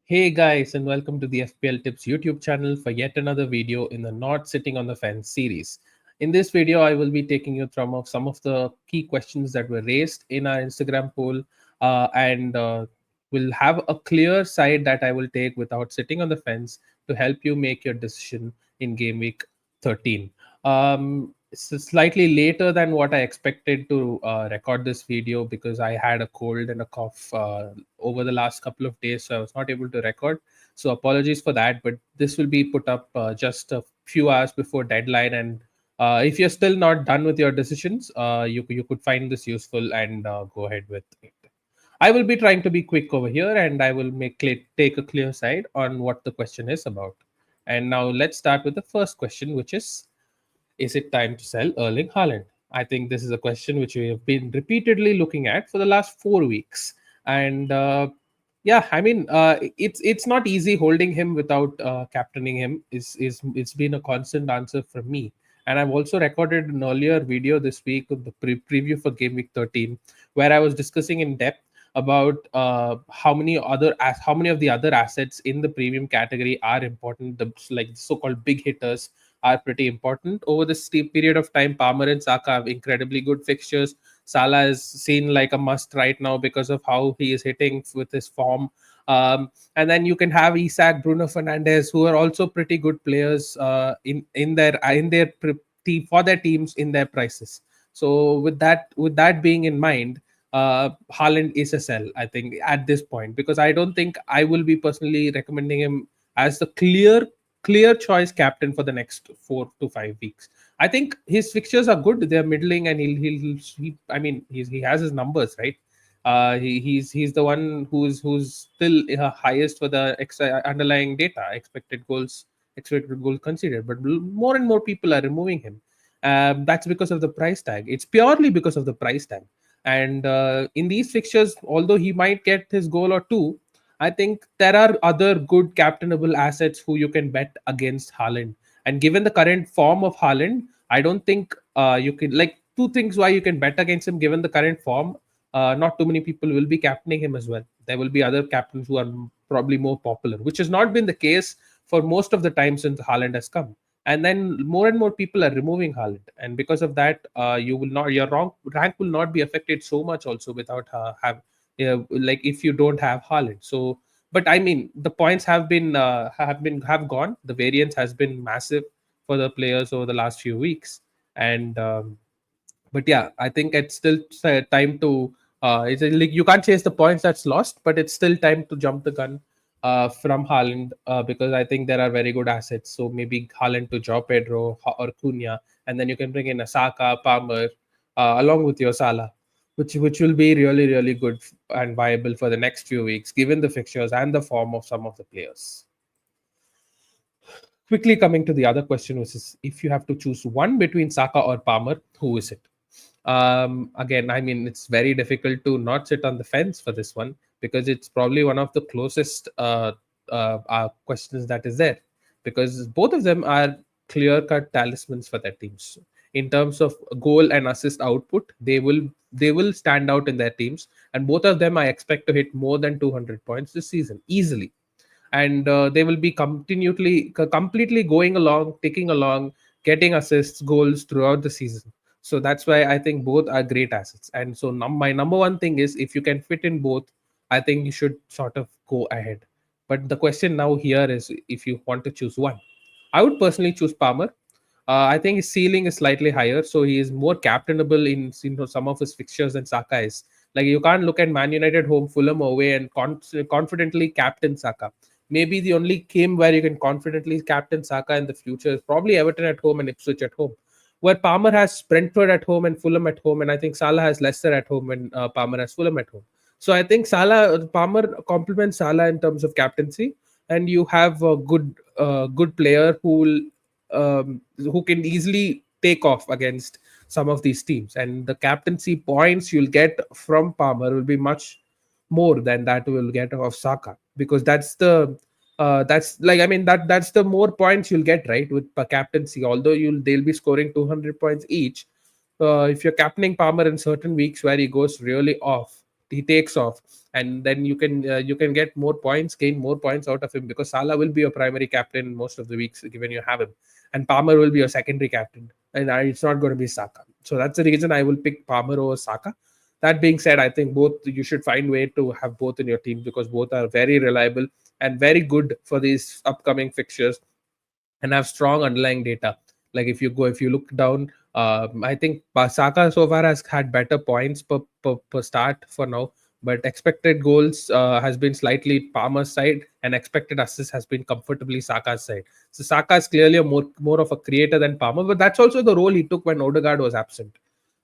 Hey guys, and welcome to the FPL Tips YouTube channel for yet another video in the Not Sitting on the Fence series. In this video, I will be taking you through some of the key questions that were raised in our Instagram poll, and will have a clear side that I will take without sitting on the fence to help you make your decision in Game Week 13. It's slightly later than what I expected to record this video because I had a cold and a cough over the last couple of days, so I was not able to record. So apologies for that, but this will be put up just a few hours before deadline. And if you're still not done with your decisions, you could find this useful and go ahead with it. I will be trying to be quick over here, and I will take a clear side on what the question is about. And now let's start with the first question, which is it time to sell Erling Haaland? I think this is a question which we have been repeatedly looking at for the last 4 weeks, and yeah, I mean, it's not easy holding him without captaining him. Is It's been a constant answer from me, and I've also recorded an earlier video this week of the preview for Game Week 13, where I was discussing in depth about how many of the other assets in the premium category are important. The like so-called big hitters are pretty important over this steep period of time. Palmer and Saka have incredibly good fixtures. Salah is seen like a must right now because of how he is hitting with his form. And then you can have Isak, Bruno Fernandes, who are also pretty good players team for their teams in their prices. So with that being in mind, Haaland is a sell, I think, at this point, because I don't think I will be personally recommending him as the clear choice captain for the next 4 to 5 weeks. I think his fixtures are good; they're middling, and I mean, he has his numbers right. He's the one who's still highest for the underlying data, expected goal conceded. But more and more people are removing him. That's because of the price tag. It's purely because of the price tag. And in these fixtures, although he might get his goal or two, I think there are other good captainable assets who you can bet against Haaland. And given the current form of Haaland, I don't think you can, like, two things why you can bet against him given the current form. Not too many people will be captaining him as well. There will be other captains who are probably more popular, which has not been the case for most of the time since Haaland has come. And then more and more people are removing Haaland, and because of that, you will not your wrong rank will not be affected so much also without like if you don't have Haaland. So, but I mean, the points have gone. The variance has been massive for the players over the last few weeks, and but yeah, I think it's still time to. It's like you can't chase the points that's lost, but it's still time to jump the gun from Haaland because I think there are very good assets. So maybe Haaland to draw Pedro or Cunha, and then you can bring in a Saka, Palmer, along with your Salah, which will be really good and viable for the next few weeks, given the fixtures and the form of some of the players. Quickly coming to the other question, which is if you have to choose one between Saka or Palmer, who is it? Again, I mean, it's very difficult to not sit on the fence for this one because it's probably one of the closest questions that is there, because both of them are clear cut talismans for their teams. In terms of goal and assist output, they will stand out in their teams, and both of them I expect to hit more than 200 points this season easily. And they will be completely going along, ticking along, getting assists, goals throughout the season. So that's why I think both are great assets. And so my number one thing is, if you can fit in both, I think you should sort of go ahead. But the question now here is, if you want to choose one, I would personally choose Palmer. I think his ceiling is slightly higher, so he is more captainable in, some of his fixtures than Saka is. Like, you can't look at Man United home, Fulham away, and confidently captain Saka. Maybe the only game where you can confidently captain Saka in the future is probably Everton at home and Ipswich at home, where Palmer has Brentford at home and Fulham at home, and I think Salah has Leicester at home and Palmer has Fulham at home. So I think Palmer complements Salah in terms of captaincy, and you have a good player who can easily take off against some of these teams, and the captaincy points you'll get from Palmer will be much more than that will get of Saka, because that's like, I mean, that's the more points you'll get, right, with per captaincy. Although they'll be scoring 200 points each, if you're captaining Palmer in certain weeks where he goes really off, he takes off, and then you can get more points, gain more points out of him, because Salah will be your primary captain most of the weeks given you have him, and Palmer will be your secondary captain, and it's not going to be Saka. So that's the reason I will pick Palmer over Saka. That being said, I think both you should find way to have both in your team, because both are very reliable and very good for these upcoming fixtures and have strong underlying data. Like if you look down, I think Saka so far has had better points per start for now, but expected goals has been slightly Palmer's side, and expected assists has been comfortably Saka's side. So Saka is clearly a more of a creator than Palmer, but that's also the role he took when Odegaard was absent.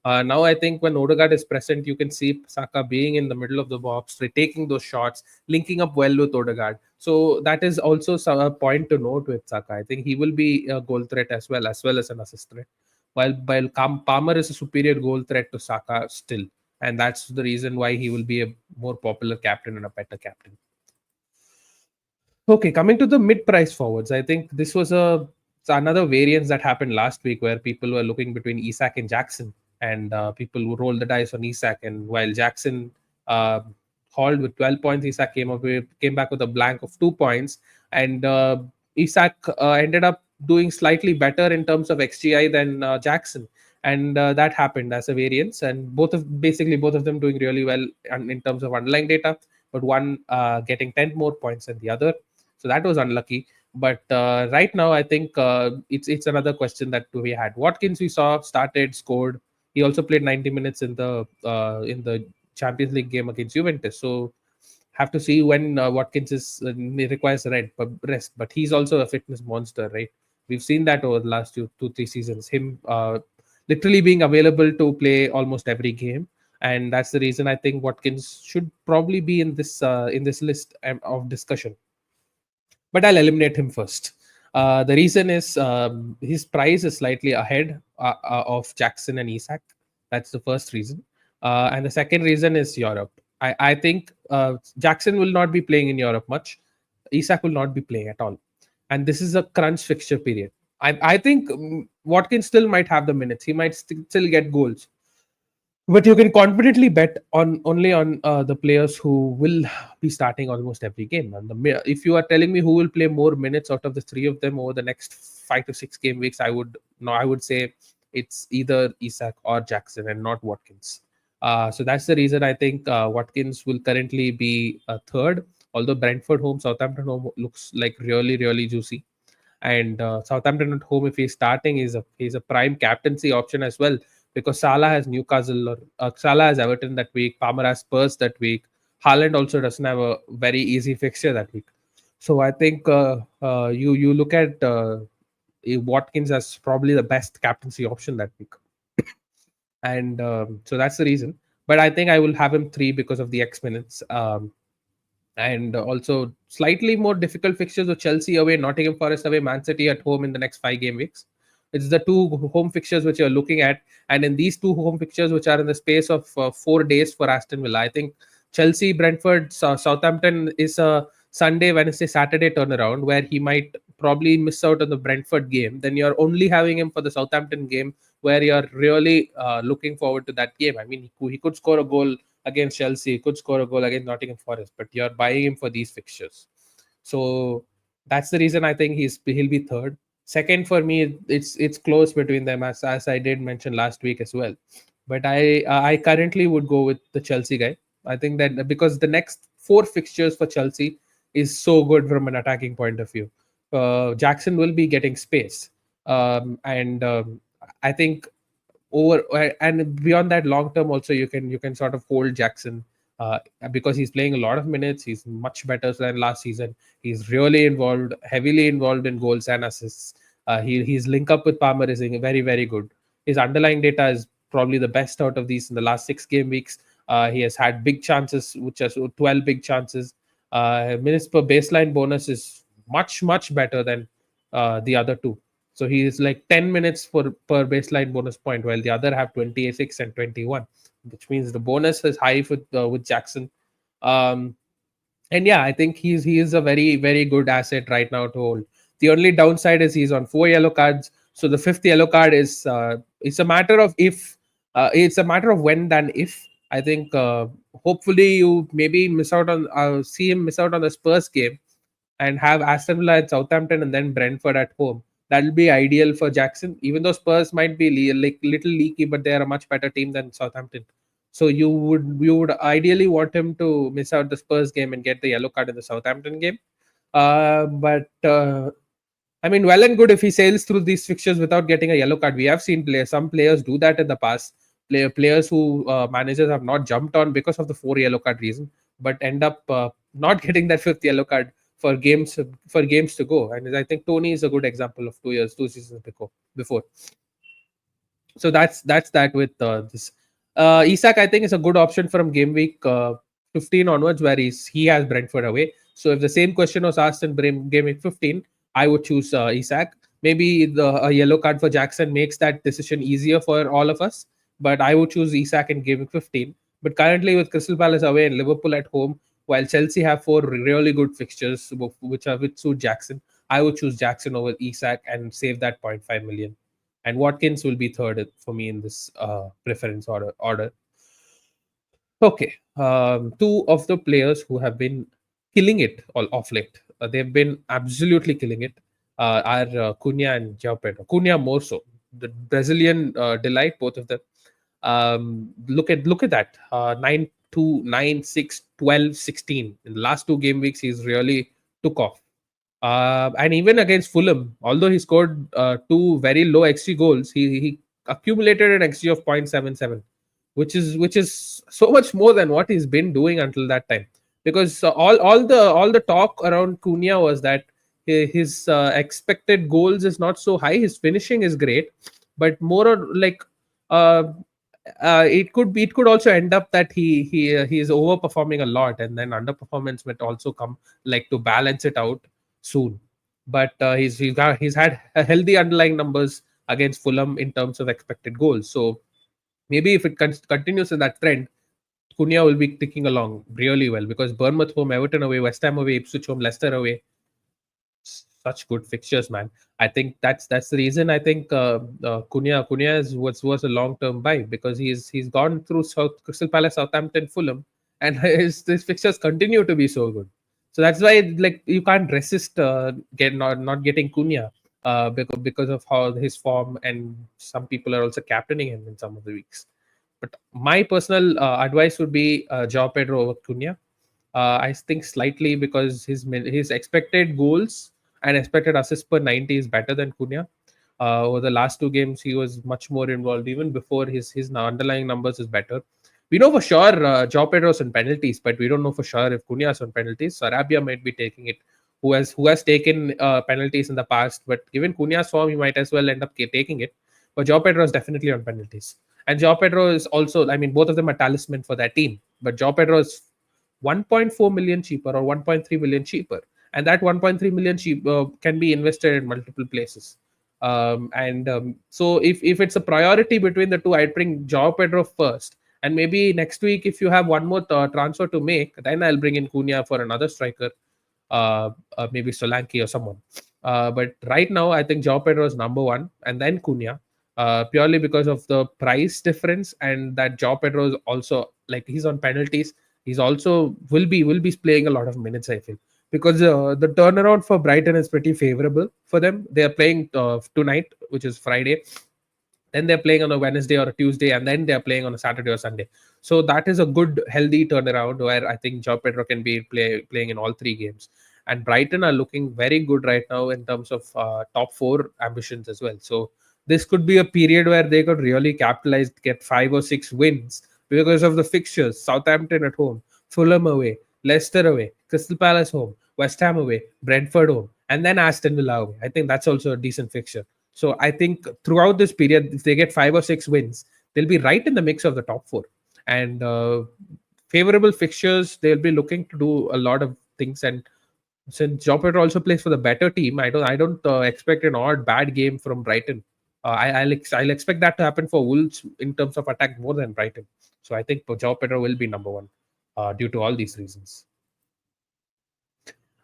Now I think when Odegaard is present, you can see Saka being in the middle of the box, taking those shots, linking up well with Odegaard. So that is also a point to note with Saka. I think he will be a goal threat as well as an assist threat. While Palmer is a superior goal threat to Saka still, and that's the reason why he will be a more popular captain and a better captain. Okay, coming to the mid-price forwards, I think this was it's another variance that happened last week where people were looking between Isak and Jackson, and people would roll the dice on Isak, and while Jackson uh, hauled with 12 points, Isak came back with a blank of 2 points, and Isak ended up doing slightly better in terms of XGI than Jackson, and that happened as a variance, and both of them doing really well in terms of underlying data, but one getting 10 more points than the other. So that was unlucky. But right now, I think it's another question that we had. Watkins, we saw started, scored. He also played 90 minutes in the Champions League game against Juventus. So have to see when Watkins requires rest. But he's also a fitness monster, right? We've seen that over the last 2 3 seasons. Him literally being available to play almost every game, and that's the reason I think Watkins should probably be in this list of discussion, but I'll eliminate him first. The reason is his price is slightly ahead of Jackson and Isak. That's the first reason. And the second reason is Europe. I think Jackson will not be playing in Europe much. Isak will not be playing at all. And this is a crunch fixture period. I think Watkins still might have the minutes. He might still get goals, but you can confidently bet on only on the players who will be starting almost every game. And if you are telling me who will play more minutes out of the three of them over the next 5 to 6 game weeks, I would say it's either Isak or Jackson and not Watkins. So that's the reason I think Watkins will currently be third. Although Brentford home, Southampton home looks like really juicy, and Southampton at home, if he's starting, he's a prime captaincy option as well, because Salah has Newcastle, or Salah has Everton that week. Palmer has Spurs that week. Haaland also doesn't have a very easy fixture that week. So I think you look at Watkins as probably the best captaincy option that week, and so that's the reason. But I think I will have him three because of the X minutes. And also slightly more difficult fixtures of Chelsea away, Nottingham Forest away, Man City at home in the next 5 game weeks. It's the two home fixtures which you're looking at, and in these two home fixtures, which are in the space of 4 days for Aston Villa, I think Chelsea, Brentford, Southampton is a Sunday, Wednesday, Saturday turnaround where he might probably miss out on the Brentford game. Then you're only having him for the Southampton game, where you're really looking forward to that game. I mean, he could score a goal against Chelsea, could score a goal against Nottingham Forest, but you're buying him for these fixtures. So that's the reason I think he'll be third. Second for me, it's close between them, as I did mention last week as well. But I currently would go with the Chelsea guy. I think that because the next 4 fixtures for Chelsea is so good from an attacking point of view. Jackson will be getting space, and I think over and beyond that, long term also you can sort of hold Jackson, because he's playing a lot of minutes. He's much better than last season. He's really heavily involved in goals and assists. His link up with Palmer is very good. His underlying data is probably the best out of these in the last 6 game weeks. He has had big chances, which are 12 big chances. Minutes per baseline bonus is much better than the other two. So he is like 10 minutes per baseline bonus point, while the other have 26 and 21, which means the bonus is high with Jackson. Um, and yeah, I think he is a very good asset right now to hold. The only downside is he's on 4 yellow cards, so the fifth yellow card is it's a matter of when than if. I think hopefully you maybe miss out on see him miss out on the Spurs game and have Aston Villa at Southampton and then Brentford at home. That'll be ideal for Jackson. Even though Spurs might be like little leaky, but they are a much better team than Southampton. So you would ideally want him to miss out the Spurs game and get the yellow card in the Southampton game. But I mean, well and good if he sails through these fixtures without getting a yellow card. We have seen some players do that in the past. Players who managers have not jumped on because of the four yellow card reason, but end up not getting that fifth yellow card for games to go. And I think Tony is a good example of 2 seasons before. So that's that with this. Isak, I think, is a good option from game week 15 onwards, where he has Brentford away. So if the same question was asked in game week 15, I would choose Isak. Maybe a yellow card for Jackson makes that decision easier for all of us, but I would choose Isak in game week 15. But currently, with Crystal Palace away and Liverpool at home, while Chelsea have four really good fixtures, which suit Jackson, I would choose Jackson over Isak and save that 0.5 million, and Watkins will be third for me in this preference order. Okay, two of the players who have been killing it all off late. They've been absolutely killing it. Are Cunha and João Pedro. Cunha more so. The Brazilian delight, both of them. Look at that. 9-2, 9-6, 12, 16. In the last two game weeks, he's really took off. And even against Fulham, although he scored two very low XG goals, he accumulated an XG of 0.77, which is so much more than what he's been doing until that time. Because all the talk around Cunha was that his expected goals is not so high. His finishing is great, but more or like uh, it could also end up that he is overperforming a lot, and then underperformance might also come, like, to balance it out soon. But he's had a healthy underlying numbers against Fulham in terms of expected goals. So maybe if it continues in that trend, Cunha will be ticking along really well, because Bournemouth home, Everton away, West Ham away, Ipswich home, Leicester away, such good fixtures, man. I think that's the reason. I think Cunha was a long term buy, because he's gone through Crystal Palace, Southampton, Fulham, and his fixtures continue to be so good. So that's why, like, you can't resist not getting Cunha because of how his form, and some people are also captaining him in some of the weeks. But my personal advice would be João Pedro over Cunha. I think slightly because his expected goals and expected assists per 90 is better than Cunha. Over the last two games, he was much more involved. Even before, his underlying numbers is better. We know for sure João Pedro's on penalties, but we don't know for sure if Cunha's on penalties. Sarabia might be taking it, who has taken penalties in the past. But given Cunha's form, he might as well end up taking it. But João Pedro is definitely on penalties. And João Pedro is also, I mean, both of them are talisman for that team. But João Pedro is 1.4 million cheaper or 1.3 million cheaper, and that 1.3 million can be invested in multiple places. And so if it's a priority between the two, I'd bring João Pedro first, and maybe next week, if you have one more transfer to make, then I'll bring in Cunha for another striker, maybe Solanke or someone. But right now, I think João Pedro is number one, and then Cunha, purely because of the price difference, and that João Pedro is also, like, he's on penalties. He's also will be playing a lot of minutes, I feel, because the turnaround for Brighton is pretty favorable for them. They are playing tonight, which is Friday. Then they're playing on a Wednesday or a Tuesday, and then they're playing on a Saturday or Sunday. So that is a good, healthy turnaround where I think João Pedro can be playing in all three games. And Brighton are looking very good right now in terms of top four ambitions as well. So this could be a period where they could really capitalize, get 5 or 6 wins because of the fixtures: Southampton at home, Fulham away, Leicester away, Crystal Palace home, West Ham away, Brentford home, and then Aston Villa away. I think that's also a decent fixture. So I think throughout this period, if they get 5 or 6 wins, they'll be right in the mix of the top four. And favorable fixtures, they'll be looking to do a lot of things. And since João Pedro also plays for the better team, I don't expect an odd bad game from Brighton. I'll expect that to happen for Wolves in terms of attack more than Brighton. So I think João Pedro will be number one due to all these reasons.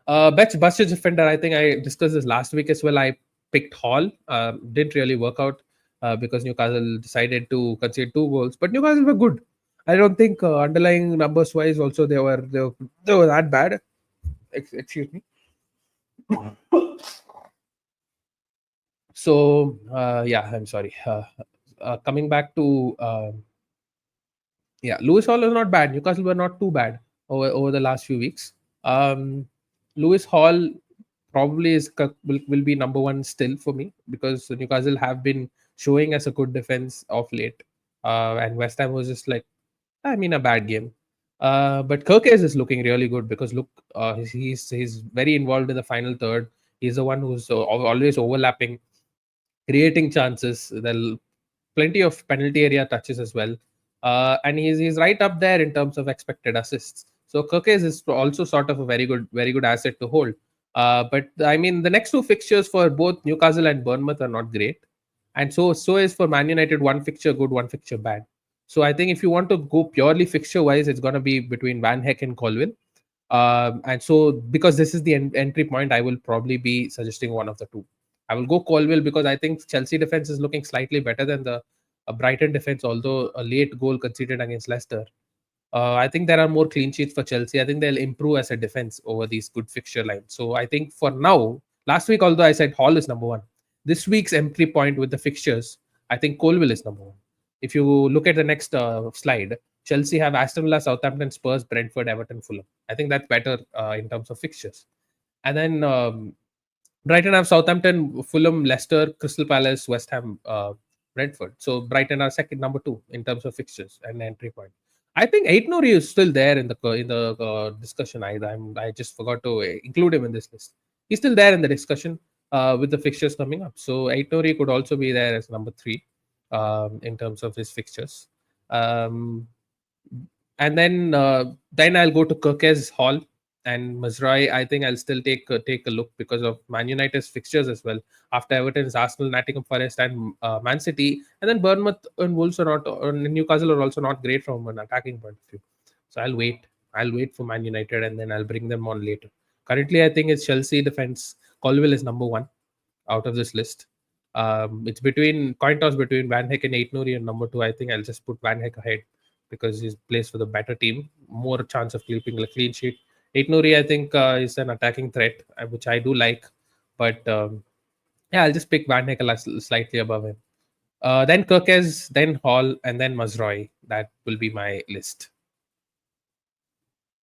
Best busted defender, I think I discussed this last week as well. I picked Hall. Didn't really work out because Newcastle decided to concede 2 goals, but Newcastle were good. I don't think underlying numbers wise also they were that bad. Excuse me. So yeah, I'm sorry. Coming back to yeah, Lewis Hall is not bad. Newcastle were not too bad over the last few weeks. Um, Lewis Hall probably will be number one still for me because Newcastle have been showing us a good defense of late, and West Ham was just like, I mean, a bad game. But Kirkes is looking really good because look, he's very involved in the final third. He's the one who's always overlapping, creating chances. There'll plenty of penalty area touches as well, and he's right up there in terms of expected assists. So Kirkes is also sort of a very good asset to hold. But I mean, the next two fixtures for both Newcastle and Bournemouth are not great, and so is for Man United. One fixture good, one fixture bad. So I think if you want to go purely fixture wise, it's going to be between Van Heck and Colville. And so, because this is the entry point, I will probably be suggesting one of the two. I will go Colville because I think Chelsea defense is looking slightly better than the Brighton defense, although a late goal conceded against Leicester. I think there are more clean sheets for Chelsea. I think they'll improve as a defense over these good fixture lines. So I think for now, last week, although I said Hall is number one, this week's entry point with the fixtures, I think Colville is number one. If you look at the next slide, Chelsea have Aston Villa, Southampton, Spurs, Brentford, Everton, Fulham. I think that's better in terms of fixtures. And then Brighton have Southampton, Fulham, Leicester, Crystal Palace, West Ham, Brentford. So Brighton are second, number two in terms of fixtures and entry point. I think Aitnori is still there in the discussion. I just forgot to include him in this list. He's still there in the discussion with the fixtures coming up. So Aitnori could also be there as number three in terms of his fixtures. Um, and then I'll go to Kirkes Hall and Mazrai. I think I'll still take a look because of Man United's fixtures as well. After Everton's Arsenal, Nottingham Forest, and Man City, and then Bournemouth and Wolves are not, and Newcastle are also not great from an attacking point of view. So I'll wait. I'll wait for Man United and then I'll bring them on later. Currently, I think it's Chelsea defense. Colville is number one out of this list. It's between coin toss between Van Heck and Aitnuri, and number two, I think I'll just put Van Heck ahead because he plays for the better team, more chance of keeping a clean sheet. Aitnuri, I think, is an attacking threat, which I do like, but yeah, I'll just pick Van Heck slightly above him. Then Kirkes, then Hall, and then Mazroy. That will be my list.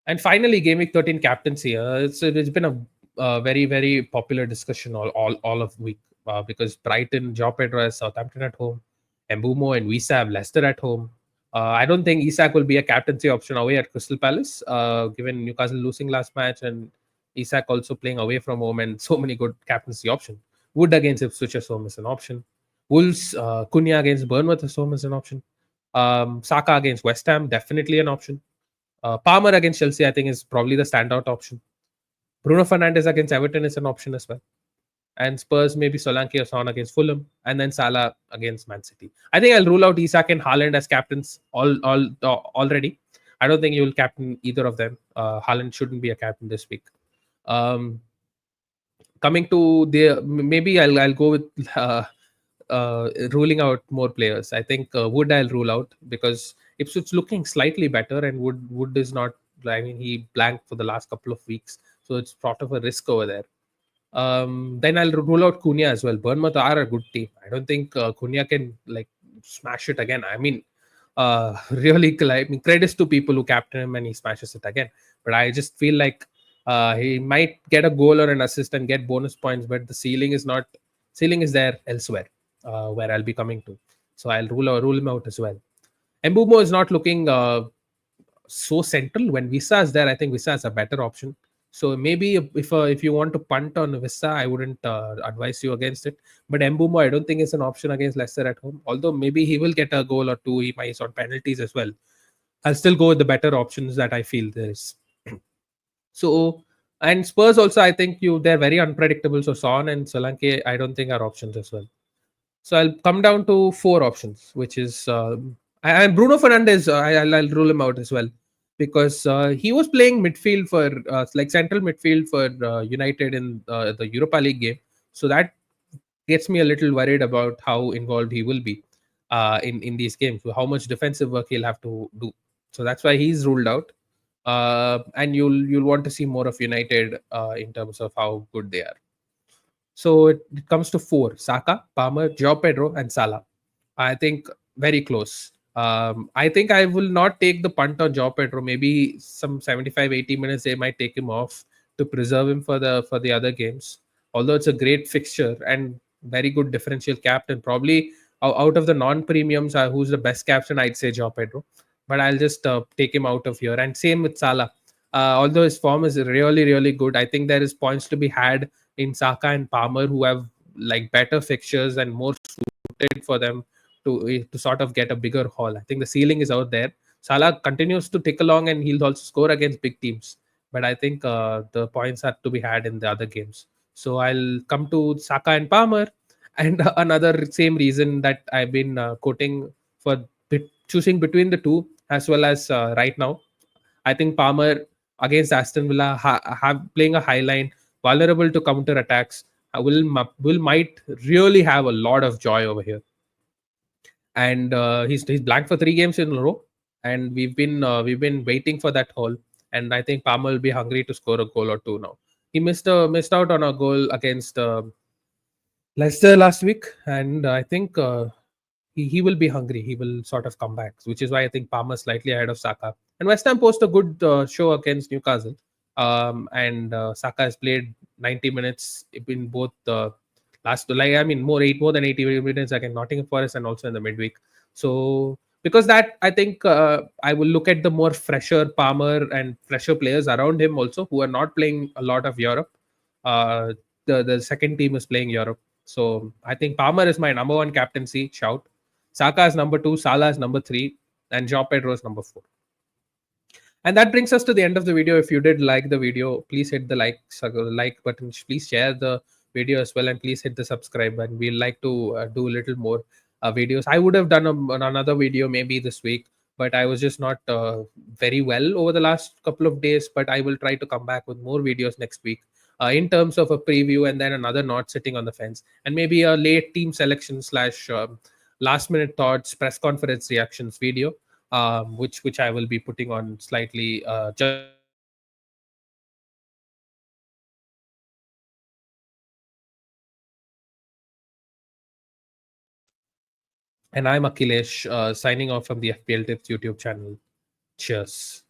And finally, Gameweek 13 captaincy. It's been a very popular discussion all of week because Brighton, Joe Pedro has Southampton at home, Mbumo and Wisa have Leicester at home. I don't think Isak will be a captaincy option away at Crystal Palace, given Newcastle losing last match and Isak also playing away from home and so many good captaincy options. Wood against Ipswich at home is an option. Wolves, Cunha against Bournemouth at home is an option. Saka against West Ham, definitely an option. Palmer against Chelsea, I think, is probably the standout option. Bruno Fernandes against Everton is an option as well. And Spurs, maybe Solanke or Son against Fulham, and then Salah against Man City. I think I'll rule out Isak and Haaland as captains already. I don't think you will captain either of them. Haaland shouldn't be a captain this week. Um, Coming to the maybe I'll go with ruling out more players. I think Wood I'll rule out because Ipswich looking slightly better, and Wood is not. I mean, he blanked for the last couple of weeks, so it's sort of a risk over there. Then I'll rule out Cunha as well. Bournemouth are a good team. I don't think Cunha can like smash it again. I mean, really, I mean, credits to people who captain him and he smashes it again. But I just feel like he might get a goal or an assist and get bonus points, but the ceiling is not. Ceiling is there elsewhere, where I'll be coming to. So I'll rule him out as well. Mbumo is not looking so central. When Visa is there, I think Visa is a better option. So maybe if you want to punt on Visa, I wouldn't advise you against it. But Mbumo, I don't think is an option against Leicester at home. Although maybe he will get a goal or two. He might on penalties as well. I'll still go with the better options that I feel there is. So and Spurs also, I think they're very unpredictable. So Son and Solanke, I don't think are options as well. So I'll come down to four options, which is and Bruno Fernandes. I'll rule him out as well because he was playing midfield for like central midfield for United in the Europa League game. So that gets me a little worried about how involved he will be in these games. So how much defensive work he'll have to do. So that's why he's ruled out. And you'll want to see more of United in terms of how good they are. So it comes to four: Saka, Palmer, Joao Pedro, and Salah. I think very close. I think I will not take the punt on Joao Pedro. Maybe some 75, 80 minutes they might take him off to preserve him for the other games. Although it's a great fixture and very good differential captain. Probably out of the non-premiums, who's the best captain? I'd say Joao Pedro. But I'll just take him out of here. And same with Salah. Although his form is really, really good, I think there is points to be had in Saka and Palmer, who have like better fixtures and more suited for them to sort of get a bigger haul. I think the ceiling is out there. Salah continues to tick along and he'll also score against big teams. But I think the points are to be had in the other games. So I'll come to Saka and Palmer. And another same reason that I've been quoting for choosing between the two, as well as right now. I think Palmer against Aston Villa have playing a high line, vulnerable to counter attacks. Will might really have a lot of joy over here. And he's blank for 3 games in a row, and we've been waiting for that goal. And I think Palmer will be hungry to score a goal or two now. He missed out on a goal against Leicester last week, and I think he will be hungry. He will sort of come back, which is why I think Palmer slightly ahead of Saka. And West Ham post a good show against Newcastle. And Saka has played 90 minutes in both the last, like I mean, more than 80 minutes against Nottingham Forest and also in the midweek. So because that, I think I will look at the more fresher Palmer and fresher players around him also who are not playing a lot of Europe. Uh, the second team is playing Europe. So I think Palmer is my number one captaincy shout. Saka is number two, Salah is number three, and Joao Pedro is number four. And that brings us to the end of the video. If you did like the video, please hit the like button. Please share the video as well, and please hit the subscribe. And we'd like to do a little more videos. I would have done another video maybe this week, but I was just not very well over the last couple of days. But I will try to come back with more videos next week. In terms of a preview and then another not sitting on the fence, and maybe a late team selection slash last minute thoughts press conference reactions video, which I will be putting on slightly just before the games. And I'm Akhilesh, signing off from the FPL Tips YouTube channel. Cheers.